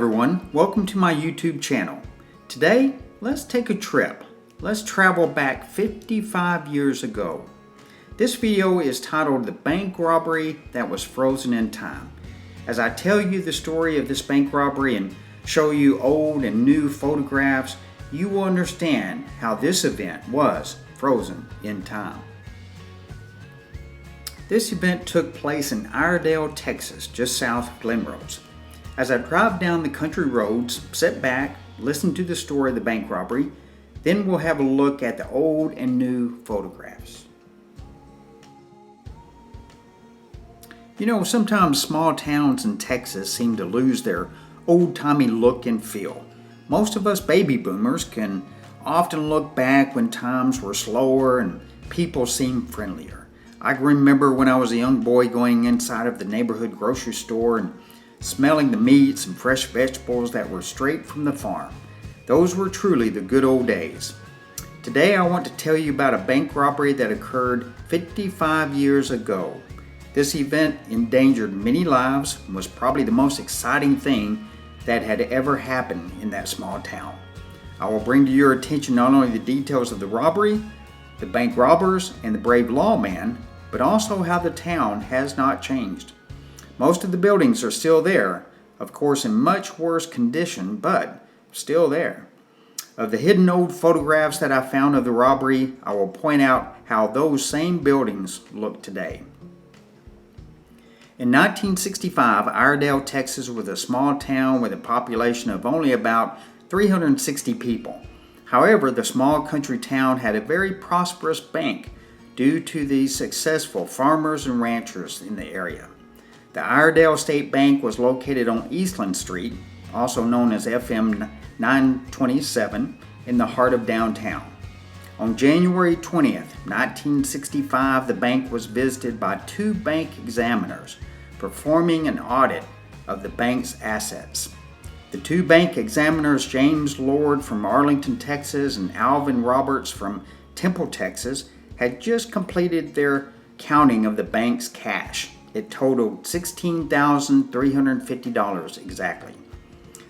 everyone, welcome to my YouTube channel. Today, let's take a trip. Let's travel back 55 years ago. This video is titled The Bank Robbery That Was Frozen in Time. As I tell you the story of this bank robbery and show you old and new photographs, you will understand how this event was frozen in time. This event took place in Iredell, Texas, just south of Glenrose. As I drive down the country roads, sit back, listen to the story of the bank robbery, then we'll have a look at the old and new photographs. You know, sometimes small towns in Texas seem to lose their old-timey look and feel. Most of us baby boomers can often look back when times were slower and people seemed friendlier. I remember when I was a young boy going inside of the neighborhood grocery store and smelling the meats and fresh vegetables that were straight from the farm. Those were truly the good old days. Today I want to tell you about a bank robbery that occurred 55 years ago. This event endangered many lives and was probably the most exciting thing that had ever happened in that small town. I will bring to your attention not only the details of the robbery, the bank robbers, and the brave lawman, but also how the town has not changed. Most of the buildings are still there, of course in much worse condition, but still there. Of the hidden old photographs that I found of the robbery, I will point out how those same buildings look today. In 1965, Iredell, Texas was a small town with a population of only about 360 people. However, the small country town had a very prosperous bank due to the successful farmers and ranchers in the area. The Iredell State Bank was located on Eastland Street, also known as FM 927, in the heart of downtown. On January 20th, 1965, the bank was visited by two bank examiners performing an audit of the bank's assets. The two bank examiners, James Lord from Arlington, Texas, and Alvin Roberts from Temple, Texas, had just completed their counting of the bank's cash. It totaled $16,350 exactly.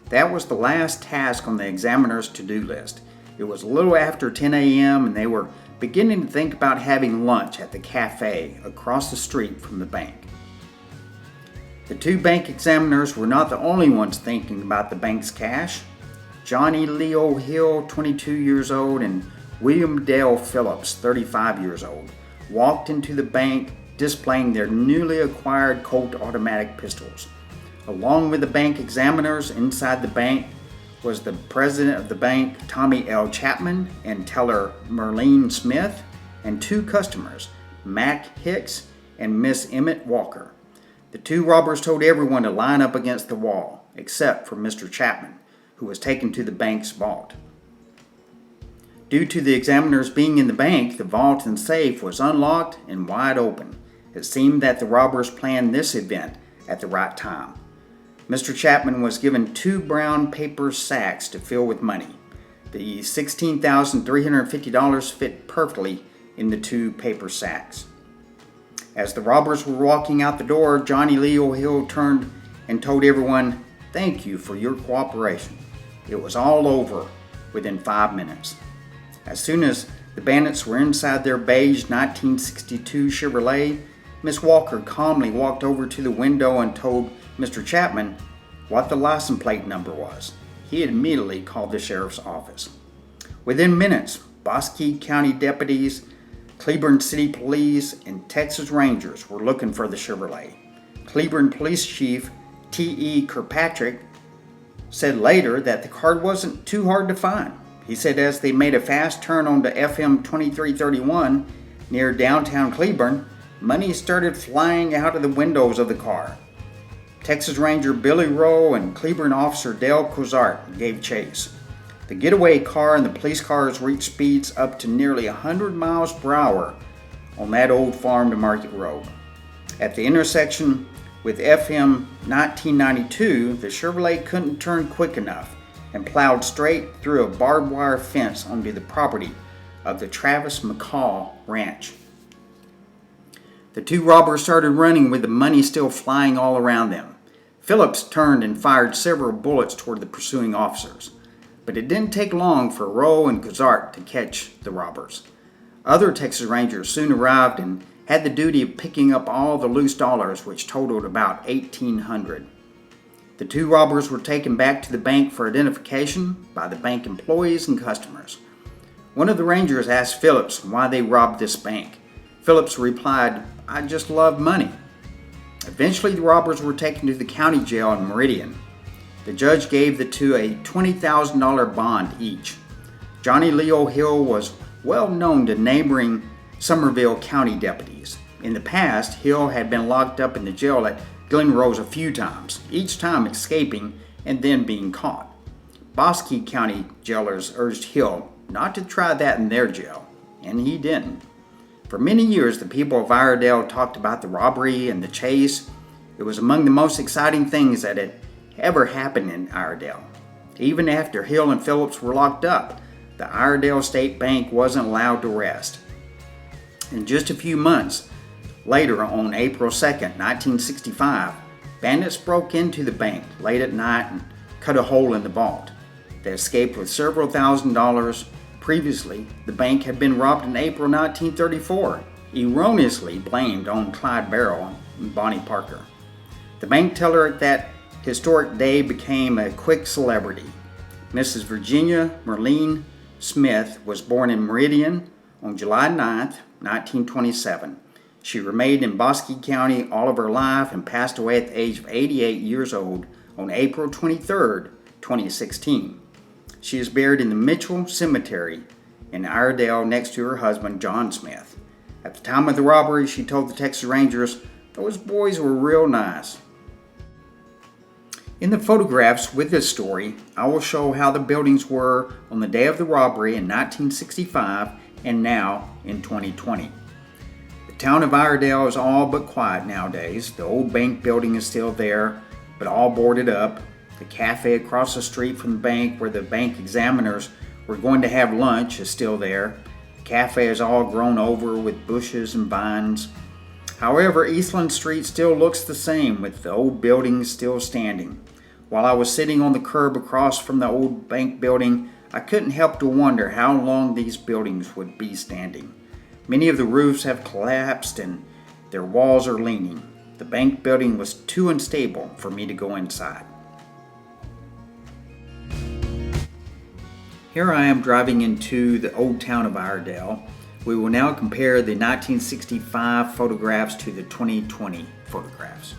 That was the last task on the examiner's to-do list. It was a little after 10 a.m. and they were beginning to think about having lunch at the cafe across the street from the bank. The two bank examiners were not the only ones thinking about the bank's cash. Johnny Leo Hill, 22 years old, and William Dale Phillips, 35 years old, walked into the bank displaying their newly acquired Colt automatic pistols. Along with the bank examiners inside the bank was the president of the bank, Tommy L. Chapman, and teller Merlene Smith, and two customers, Mac Hicks and Miss Emmett Walker. The two robbers told everyone to line up against the wall, except for Mr. Chapman, who was taken to the bank's vault. Due to the examiners being in the bank, the vault and safe was unlocked and wide open. It seemed that the robbers planned this event at the right time. Mr. Chapman was given two brown paper sacks to fill with money. The $16,350 fit perfectly in the two paper sacks. As the robbers were walking out the door, Johnny Leo Hill turned and told everyone, "Thank you for your cooperation." It was all over within 5 minutes. As soon as the bandits were inside their beige 1962 Chevrolet, Miss Walker calmly walked over to the window and told Mr. Chapman what the license plate number was. He immediately called the sheriff's office. Within minutes, Bosque County deputies, Cleburne City Police, and Texas Rangers were looking for the Chevrolet. Cleburne Police Chief T.E. Kirkpatrick said later that the car wasn't too hard to find. He said as they made a fast turn onto FM 2331 near downtown Cleburne, money started flying out of the windows of the car. Texas Ranger Billy Rowe and Cleburne Officer Dale Cozart gave chase. The getaway car and the police cars reached speeds up to nearly 100 miles per hour on that old farm to market road. At the intersection with FM 1992, the Chevrolet couldn't turn quick enough and plowed straight through a barbed wire fence onto the property of the Travis McCall Ranch. The two robbers started running with the money still flying all around them. Phillips turned and fired several bullets toward the pursuing officers, but it didn't take long for Rowe and Gazart to catch the robbers. Other Texas Rangers soon arrived and had the duty of picking up all the loose dollars, which totaled about 1,800. The two robbers were taken back to the bank for identification by the bank employees and customers. One of the Rangers asked Phillips why they robbed this bank. Phillips replied, "I just love money." Eventually, the robbers were taken to the county jail in Meridian. The judge gave the two a $20,000 bond each. Johnny Leo Hill was well known to neighboring Somerville County deputies. In the past, Hill had been locked up in the jail at Glen Rose a few times, each time escaping and then being caught. Bosque County jailers urged Hill not to try that in their jail, and he didn't. For many years, the people of Iredell talked about the robbery and the chase. It was among the most exciting things that had ever happened in Iredell. Even after Hill and Phillips were locked up, the Iredell State Bank wasn't allowed to rest. In just a few months later, on April 2nd, 1965, bandits broke into the bank late at night and cut a hole in the vault. They escaped with several $1,000s. Previously, the bank had been robbed in April 1934, erroneously blamed on Clyde Barrow and Bonnie Parker. The bank teller at that historic day became a quick celebrity. Mrs. Virginia Merlene Smith was born in Meridian on July 9th, 1927. She remained in Bosque County all of her life and passed away at the age of 88 years old on April 23rd, 2016. She is buried in the Mitchell Cemetery in Iredell next to her husband, John Smith. At the time of the robbery, she told the Texas Rangers, "Those boys were real nice." In the photographs with this story, I will show how the buildings were on the day of the robbery in 1965 and now in 2020. The town of Iredell is all but quiet nowadays. The old bank building is still there, but all boarded up. The cafe across the street from the bank where the bank examiners were going to have lunch is still there. The cafe is all grown over with bushes and vines. However, Eastland Street still looks the same, with the old buildings still standing. While I was sitting on the curb across from the old bank building, I couldn't help to wonder how long these buildings would be standing. Many of the roofs have collapsed and their walls are leaning. The bank building was too unstable for me to go inside. Here I am driving into the old town of Iredell. We will now compare the 1965 photographs to the 2020 photographs.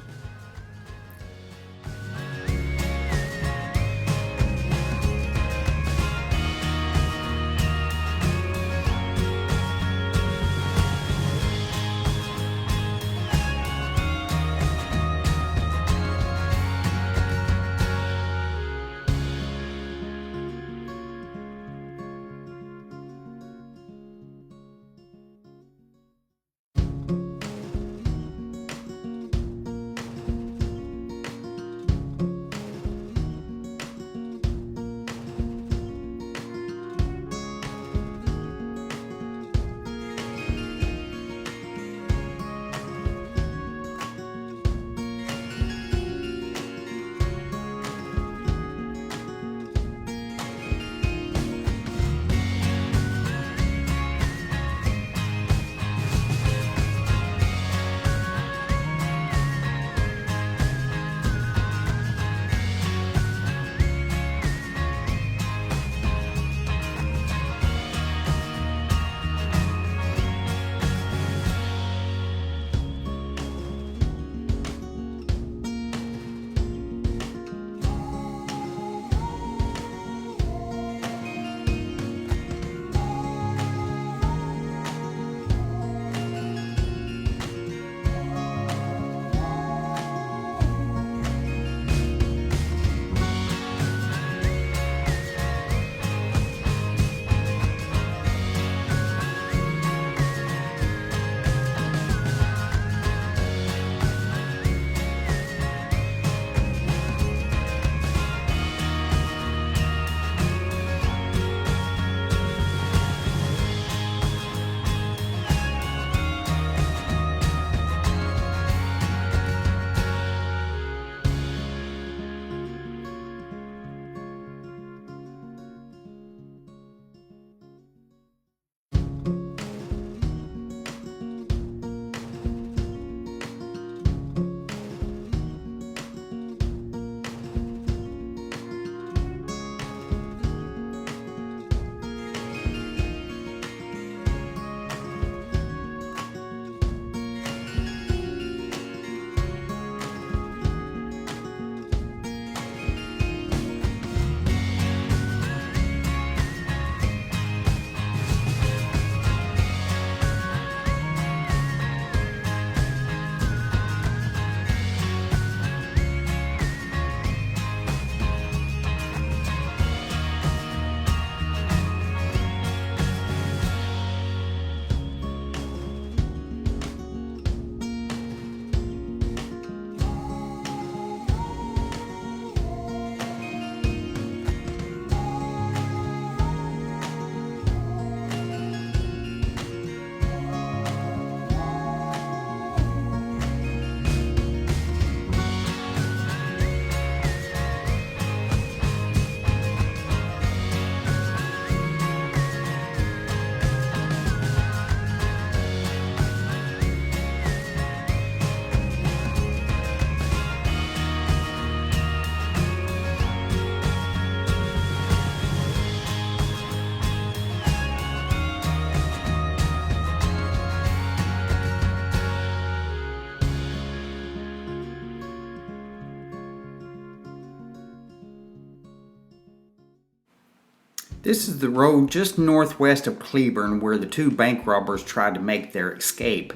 This is the road just northwest of Cleburne where the two bank robbers tried to make their escape.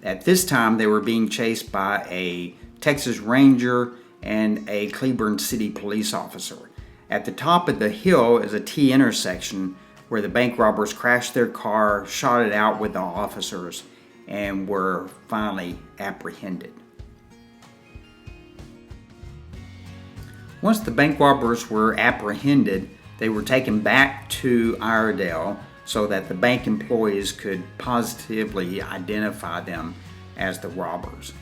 At this time, they were being chased by a Texas Ranger and a Cleburne City police officer. At the top of the hill is a T intersection where the bank robbers crashed their car, shot it out with the officers, and were finally apprehended. Once the bank robbers were apprehended, they were taken back to Iredell so that the bank employees could positively identify them as the robbers.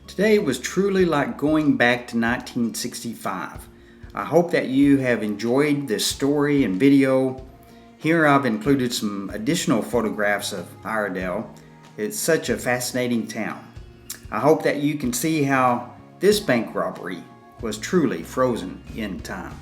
Today was truly like going back to 1965. I hope that you have enjoyed this story and video. Here I've included some additional photographs of Iredell. It's such a fascinating town. I hope that you can see how this bank robbery was truly frozen in time.